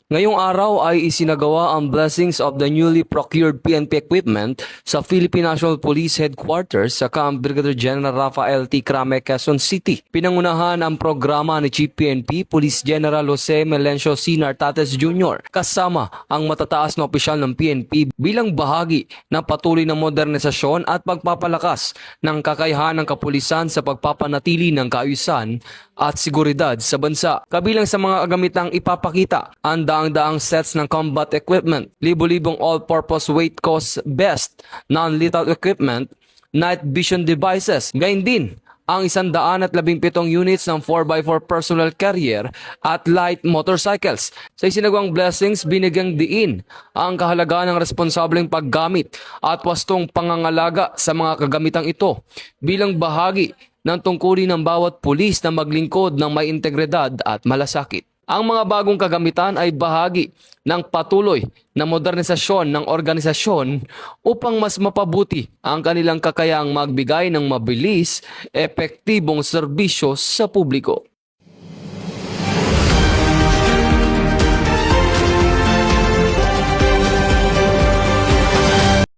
Ngayong araw ay isinagawa ang blessings of the newly procured PNP equipment sa Philippine National Police Headquarters sa Camp Brigadier General Rafael T. Crame, Quezon City. Pinangunahan ang programa ni Chief PNP Police General Jose Melencio C. Nartates Jr. kasama ang matataas na opisyal ng PNP bilang bahagi ng patuloy na modernisasyon at pagpapalakas ng kakayahan ng kapulisan sa pagpapanatili ng kaayusan at seguridad sa bansa. Kabilang sa mga kagamitang ipapakita, ang daang-daang sets ng combat equipment, libo-libong all-purpose weight cost best, non-lethal equipment, night vision devices, gayon din ang 117 units ng 4x4 personal carrier at light motorcycles. Sa isinagawang blessings, binigyang diin ang kahalagahan ng responsableng paggamit at wastong pangangalaga sa mga kagamitang ito bilang bahagi ng tungkulin ng bawat pulis na maglingkod ng may integridad at malasakit. Ang mga bagong kagamitan ay bahagi ng patuloy na modernisasyon ng organisasyon upang mas mapabuti ang kanilang kakayahang magbigay ng mabilis, epektibong serbisyo sa publiko.